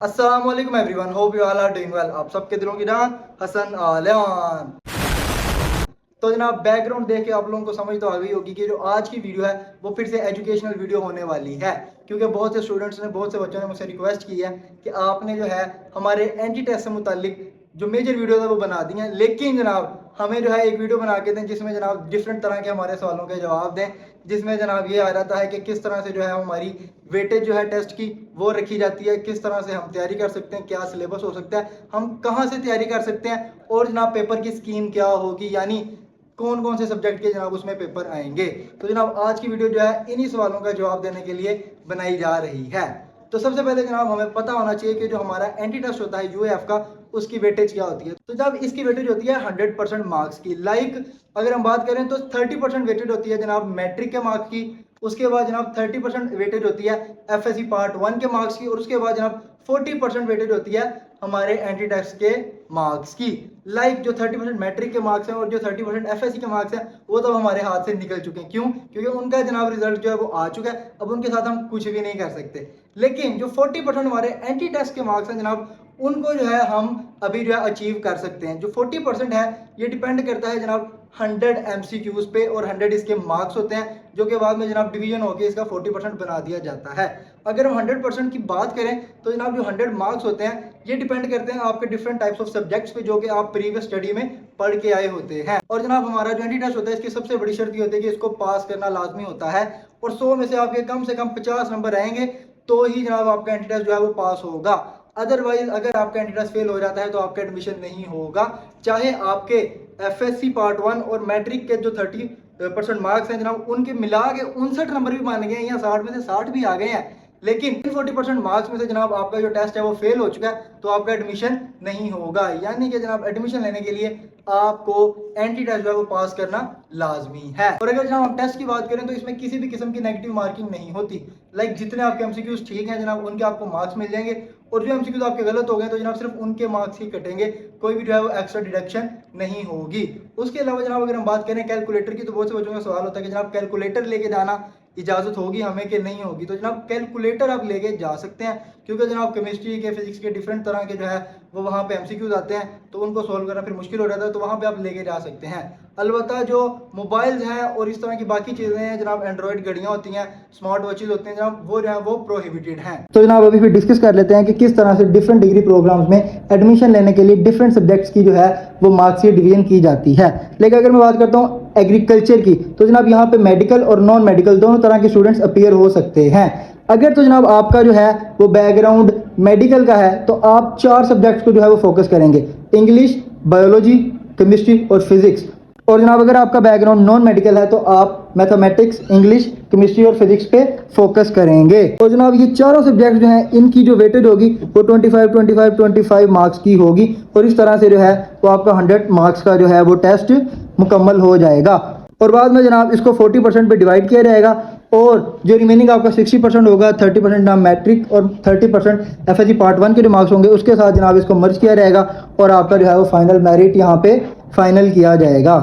अस्सलाम वालेकुम everyone, hope you all are doing well. आप सबके दिलों की जान हसन आलियान। तो जनाब बैकग्राउंड देख के आप लोगों को समझ तो आ गई होगी कि जो आज की वीडियो है वो फिर से एजुकेशनल वीडियो होने वाली है, क्योंकि बहुत से स्टूडेंट्स ने, बहुत से बच्चों ने मुझसे रिक्वेस्ट की है कि आपने जो है हमारे एंटी टेस्ट से मुतालिक जो मेजर वीडियो है वो बना दी हैं, लेकिन जनाब हमें जो है एक वीडियो बना के दें जिसमें जनाब डिफरेंट तरह के हमारे सवालों के जवाब दें, जिसमें जनाब ये आ जाता है कि किस तरह से जो है हमारी वेटेज जो है टेस्ट की वो रखी जाती है, किस तरह से हम तैयारी कर सकते हैं, क्या सिलेबस हो सकता है, हम कहाँ से तैयारी कर सकते हैं, और जनाब पेपर की स्कीम क्या होगी, यानी कौन कौन से सब्जेक्ट के जनाब उसमें पेपर आएंगे। तो जनाब आज की वीडियो जो है इन्हीं सवालों का जवाब देने के लिए बनाई जा रही है। तो सबसे पहले जनाब हमें पता होना चाहिए कि जो हमारा एंटी टेस्ट होता है यूएएफ का, उसकी वेटेज क्या होती है। तो जब इसकी वेटेज होती है 100% मार्क्स की। अगर हम बात करें तो 30% वेटेज होती है जनाब मैट्रिक के मार्क्स की, उसके बाद जनाब 30% वेटेज होती है एफएससी पार्ट 1 के मार्क्स की, और उसके बाद जनाब 40% वेटेज होती है हमारे एंटी टेस्ट के मार्क्स की। जो 30% मैट्रिक के मार्क्स हैं और जो 30% एफएससी के मार्क्स हैं वो तो हमारे हाथ से निकल चुके हैं। क्यों? क्योंकि उनका जनाब रिजल्ट जो है वो आ चुका है, अब उनके साथ हम कुछ भी नहीं कर सकते। लेकिन जो 40% हमारे एंटी टेस्ट के मार्क्स हैं जनाब, उनको जो है हम अभी जो है अचीव कर सकते हैं। जो 40% है ये डिपेंड करता है जनाब 100 एमसीक्यूज पे, और 100 इसके मार्क्स होते हैं जो कि बाद में जनाब डिवीजन होकर इसका 40% बना दिया जाता है। अगर हम 100% की बात करें तो जनाब जो 100 मार्क्स होते हैं ये डिपेंड करते हैं आपके डिफरेंट टाइप्स ऑफ सब्जेक्ट्स पे, जो कि आप प्रीवियस स्टडी में पढ़ के आए होते हैं। और जनाब हमारा जो एंटी टेस्ट होता है इसकी सबसे बड़ी शर्त ये होती है कि इसको पास करना लाजमी होता है, और 100 में से आपके कम से कम 50 नंबर आएंगे तो ही जनाब आपका एंटी टेस्ट जो है वो पास होगा। अदरवाइज अगर आपका एंटी टेस्ट फेल हो जाता है तो आपका एडमिशन नहीं होगा, चाहे आपके एफएससी पार्ट 1 और मैट्रिक के जो 30% मार्क्स हैं जनाब उनके मिला के 59 नंबर भी मान गए या 60 में से 60 भी आ गए हैं, लेकिन 40% मार्क्स में से जनाब आपका जो टेस्ट है वो फेल हो चुका है तो आपका एडमिशन नहीं होगा। यानी कि जनाब एडमिशन लेने के लिए आपको एंटी टेस्ट जो है वो पास करना लाजमी है। और अगर जनाब हम टेस्ट की बात करें तो इसमें किसी भी किस्म की नेगेटिव मार्किंग नहीं होती। जितने आपके एमसीक्यूज ठीक हैं जनाब उनके आपको मार्क्स मिल जाएंगे, और जो एमसीक्यूज आपके गलत हो गए तो जनाब सिर्फ उनके मार्क्स ही कटेंगे, कोई भी जो है वो एक्स्ट्रा डिडक्शन नहीं होगी। उसके अलावा जनाब अगर हम बात करें कैलकुलेटर की, तो बहुत से बच्चों का सवाल होता है कि जनाब कैलकुलेटर लेके जाना इजाजत होगी हमें कि नहीं होगी। तो जनाब कैलकुलेटर आप लेके जा सकते हैं, क्योंकि जनाब केमिस्ट्री के, फिजिक्स के डिफरेंट तरह के जो है वो वहाँ पे एमसीक्यूज आते हैं, तो उनको सोल्व करना फिर मुश्किल हो जाता है, तो वहाँ पे आप लेके जा सकते हैं। अलबत्ता जो मोबाइल्स हैं और इस तरह की बाकी चीज़ें हैं जनाब, एंड्रॉइड घड़ियाँ होती हैं, स्मार्ट वॉचेज होते हैं जनाब, वो जो है वो प्रोहिबिटेड हैं। तो जनाब अभी फिर डिस्कस कर लेते हैं कि किस तरह से डिफरेंट डिग्री प्रोग्राम्स में एडमिशन लेने के लिए डिफरेंट सब्जेक्ट्स की जो है वो मार्क्स डिवीजन की जाती है। लेकिन अगर मैं बात करता हूँ एग्रीकल्चर की, तो जनाब यहाँ पे मेडिकल और नॉन मेडिकल दोनों तरह के स्टूडेंट्स अपीयर हो सकते हैं। अगर तो जनाब आपका जो है वो बैकग्राउंड मेडिकल का है तो आप 4 सब्जेक्ट्स को जो है वो फोकस करेंगे: इंग्लिश, बायोलॉजी, केमिस्ट्री और फिजिक्स। और जनाब अगर आपका बैकग्राउंड नॉन मेडिकल है तो आप मैथमेटिक्स, इंग्लिश, केमिस्ट्री और फिजिक्स पे फोकस करेंगे। तो जनाब ये चारों सब्जेक्ट जो हैं इनकी जो वेटेज होगी वो 25 मार्क्स की होगी, और इस तरह से जो है वो आपका 100 मार्क्स का जो है वो टेस्ट मुकम्मल हो जाएगा। और बाद में जनाब इसको 40% पे डिवाइड किया जाएगा, और जो रिमेनिंग आपका 60% होगा, 30% नाम मैट्रिक और 30% एफएससी पार्ट 1 के जो मार्क्स होंगे उसके साथ जनाब इसको मर्ज किया जाएगा, और आपका जो है वो फाइनल मेरिट यहाँ पे फाइनल किया जाएगा।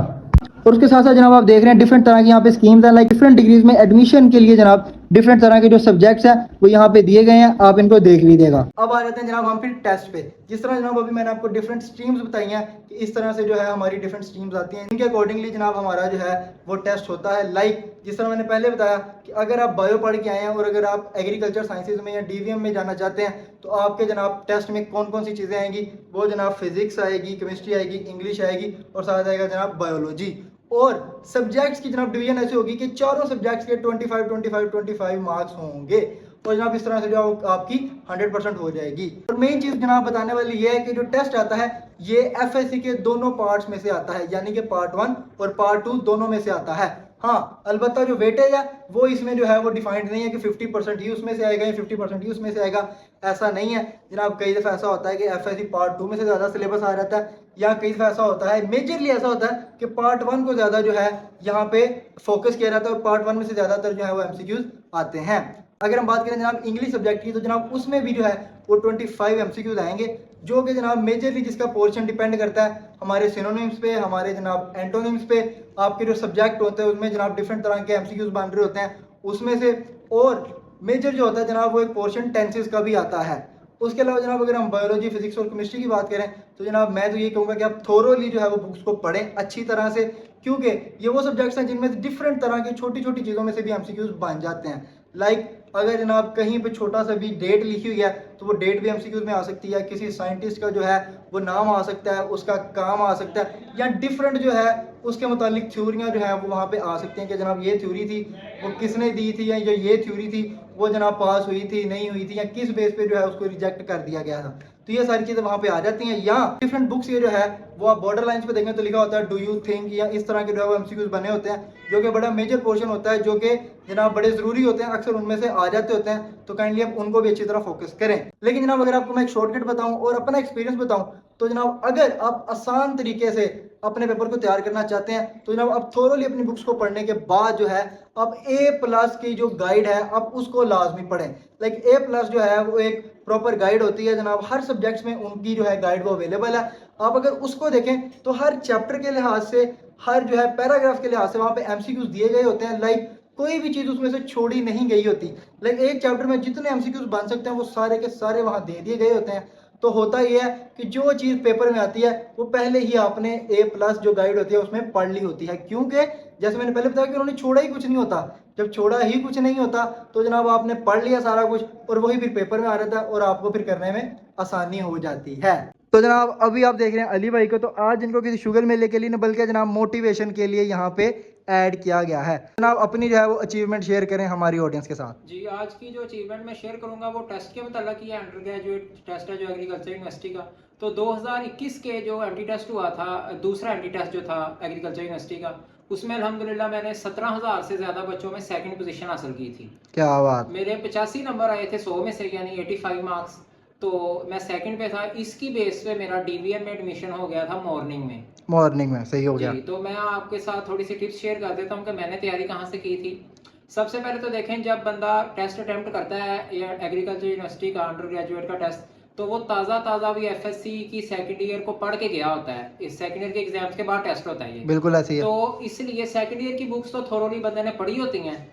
और उसके साथ साथ जनाब आप देख रहे हैं डिफरेंट तरह की यहाँ पे स्कीम्स हैं, डिफरेंट डिग्रीज में एडमिशन के लिए जनाब डिफरेंट तरह के जो सब्जेक्ट्स हैं वो यहाँ पे दिए गए हैं, आप इनको देख लीजिएगा। अब आ जाते हैं जनाब हम फिर टेस्ट पे। जिस तरह जनाब अभी मैंने आपको डिफरेंट स्ट्रीम्स बताई हैं कि इस तरह से जो है हमारी डिफरेंट स्ट्रीम्स आती हैं, इनके अकॉर्डिंगली जनाब हमारा जो है वो टेस्ट होता है। जिस तरह मैंने पहले बताया कि अगर आप बायो पढ़ के आए हैं और अगर आप एग्रीकल्चर साइंसेज में या डीवीएम में जाना चाहते हैं तो आपके जनाब टेस्ट में कौन कौन सी चीज़ें आएंगी, वो जनाब फिजिक्स आएगी, केमिस्ट्री आएगी, इंग्लिश आएगी और साथ आएगा जनाब बायोलॉजी। और सब्जेक्ट्स की जनाब डिवीजन ऐसे होगी कि चारों सब्जेक्ट्स के 25 मार्क्स होंगे, तो जनाब इस तरह से जो आपकी 100% हो जाएगी। और मेन चीज जनाब बताने वाली ये है कि जो टेस्ट आता है ये एफएससी के दोनों पार्ट्स में से आता है, यानी कि पार्ट 1 और पार्ट 2 दोनों में से आता है। हाँ, अलबत्ता जो वेटेज है वो इसमें जो है वो डिफाइंड नहीं है कि 50% ही उसमें से आएगा या 50% ही उसमें से आएगा, ऐसा नहीं है जनाब। कई दफ़ा ऐसा होता है कि एफएससी पार्ट 2 में से ज़्यादा सिलेबस आ जाता है, या कई दफ़ा ऐसा होता है, मेजरली ऐसा होता है कि पार्ट 1 को ज़्यादा जो है यहाँ पे फोकस किया जाता है और पार्ट 1 में से ज़्यादातर जो है वो एमसीक्यूज आते हैं। अगर हम बात करें जनाब इंग्लिश सब्जेक्ट की, तो जनाब उसमें भी जो है वो 25 एमसीक्यूज आएंगे, जो कि जनाब मेजरली जिसका पोर्शन डिपेंड करता है हमारे सिनोनिम्स पे, हमारे जनाब एंटोनिम्स पे। आपके जो सब्जेक्ट होते हैं उसमें जनाब डिफरेंट तरह के एमसीक्यूज बन रहे होते हैं उसमें से। और मेजर जो होता है जनाब वो एक पोर्शन टेंसेस का भी आता है, उसके अलावा जनाब अगर हम बायोलॉजी, फिजिक्स और केमिस्ट्री की बात करें तो जनाब मैं तो ये कहूँगा कि आप थोरोली जो है वो बुक्स को पढ़ें अच्छी तरह से, क्योंकि ये वो सब्जेक्ट्स हैं जिनमें डिफरेंट तरह की छोटी छोटी चीज़ों में से भी एमसीक्यूज बन जाते हैं। लाइक अगर जनाब कहीं पे छोटा सा भी डेट लिखी हुई है तो वो डेट भी एमसीक्यूज में आ सकती है, किसी साइंटिस्ट का जो है वो नाम आ सकता है, उसका काम आ सकता है, या डिफरेंट जो है उसके मुतालिक थ्योरियाँ जो है वो वहाँ पे आ सकती हैं कि जनाब ये थ्योरी थी वो किसने दी थी, या जो ये थ्योरी थी वो जनाब पास हुई थी नहीं हुई थी, या किस बेस पे जो है उसको रिजेक्ट कर दिया गया था। तो ये सारी चीज़ें वहाँ पे आ जाती हैं। या डिफरेंट बुक्स ये जो है वो आप बॉर्डर लाइंस पे देखें तो लिखा होता है डू यू थिंक, या इस तरह के जो है वो एमसीक्यूज बने होते हैं जो कि बड़ा मेजर पोर्शन होता है, जो कि जनाब बड़े ज़रूरी होते हैं, अक्सर उनमें से आ जाते होते हैं। तो काइंडली आप उनको भी अच्छी तरह फोकस करें। लेकिन जनाब अगर आपको मैं एक शॉर्टकट बताऊं और अपना एक्सपीरियंस बताऊं तो जनाब अगर आप आसान तरीके से अपने पेपर को तैयार करना चाहते हैं तो जनाब आप थोरोली अपनी बुक्स को पढ़ने के बाद जो है आप A+ की जो गाइड है आप उसको लाजमी पढ़ें। लाइक A+ जो है वो एक प्रॉपर गाइड होती है जनाब, हर सब्जेक्ट्स में उनकी जो है गाइड वो अवेलेबल है। आप अगर उसको देखें तो हर चैप्टर के लिहाज से, हर जो है पैराग्राफ के लिहाज से वहाँ पे एमसीक्यूज दिए गए होते हैं। लाइक कोई भी चीज़ उसमें से छोड़ी नहीं गई होती। लाइक एक चैप्टर में जितने एमसीक्यूज बन सकते हैं वो सारे के सारे वहाँ दे दिए गए होते हैं। तो होता यह है कि जो चीज़ पेपर में आती है वो पहले ही आपने A+ जो गाइड होती है उसमें पढ़ ली होती है, क्योंकि जैसे मैंने पहले बताया कि उन्होंने छोड़ा ही कुछ नहीं होता। जब छोड़ा ही कुछ नहीं होता तो जनाब आपने पढ़ लिया सारा कुछ और वही फिर पेपर में आ रहा था और आपको फिर करने में आसानी हो जाती है। तो जनाब अभी आप देख रहे हैं अली भाई को, तो आज इनको किसी शुगर मेले के लिए नहीं बल्कि जनाब मोटिवेशन के लिए यहाँ पे ऐड किया गया है। जनाब अपनी जो है वो अचीवमेंट शेयर करें हमारी ऑडियंस के साथ। जी, आज की जो अचीवमेंट मैं शेयर करूंगा वो टेस्ट के मतलब ही है, अंडर ग्रेजुएट टेस्ट है जो एग्रीकल्चर यूनिवर्सिटी का। तो 2021 के जो एमटी टेस्ट हुआ था, दूसरा एमटी टेस्ट जो था एग्रीकल्चर यूनिवर्सिटी का, उसमें अल्हम्दुलिल्लाह मैंने 17,000 से ज़्यादा बच्चों में सेकंड पोजीशन हासिल की थी। क्या बात। मेरे 85 नंबर आए थे 100 में से, यानी 85 मार्क्स। तो मैं सेकंड पे था। इसकी बेस पे मेरा डीवीएम में एडमिशन हो गया था मॉर्निंग में। मॉर्निंग में सही हो गया। जी, तो मैं आपके साथ थोड़ी सी टिप्स शेयर कर देता हूँ कि मैंने तैयारी कहाँ से की थी। सबसे पहले तो देखें, जब बंदा टेस्ट अटेम्प्ट करता है या एग्रीकल्चर यूनिवर्सिटी का अंडर ग्रेजुएट का टेस्ट, तो वो ताज़ा भी एफएससी की सेकंड ईयर को पढ़ के गया होता है। इस सेकंड ईयर के एग्जाम्स के बाद टेस्ट होता है ये। बिल्कुल ऐसे ही है। तो इसलिए सेकंड ईयर की बुक्स तो थोरोली बंदे ने पढ़ी होती हैं।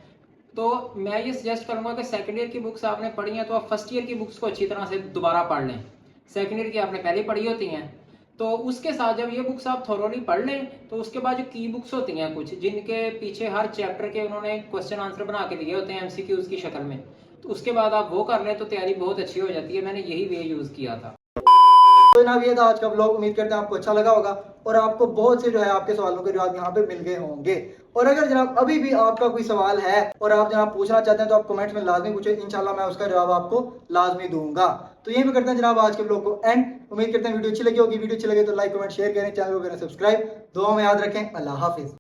तो मैं ये सजेस्ट करूंगा कि सेकंड ईयर की बुक्स आपने पढ़ी हैं तो आप फर्स्ट ईयर की बुक्स को अच्छी तरह से दोबारा पढ़ लें। सेकंड ईयर की आपने पहले पढ़ी होती हैं, तो उसके साथ जब ये बुक्स आप थोरोली पढ़ लें तो उसके बाद जो की बुक्स होती हैं कुछ, जिनके पीछे हर चैप्टर के उन्होंने क्वेश्चन आंसर बना के दिए होते हैं एमसीक्यूज की शक्ल में, तो उसके बाद आप वो कर लें तो तैयारी बहुत अच्छी हो जाती है। मैंने यही वे यूज़ किया था। तो जनाब ये था आज का ब्लॉग, उम्मीद करते हैं आपको अच्छा लगा होगा और आपको बहुत से जो है आपके सवालों के जवाब यहाँ पे मिल गए होंगे। और अगर जनाब अभी भी आपका कोई सवाल है और आप जनाब पूछना चाहते हैं तो आप कमेंट्स में लाजमी पूछे, इंशाल्लाह मैं उसका जवाब आपको लाजमी दूंगा। तो यहीं पे करते हैं जनाब आज के ब्लॉग को एंड। उम्मीद करते हैं वीडियो अच्छी लगी होगी। वीडियो अच्छी लगे तो लाइक कमेंट शेयर करें, चैनल को करें सब्सक्राइब। दुआ में याद रखें। अल्लाह हाफिज।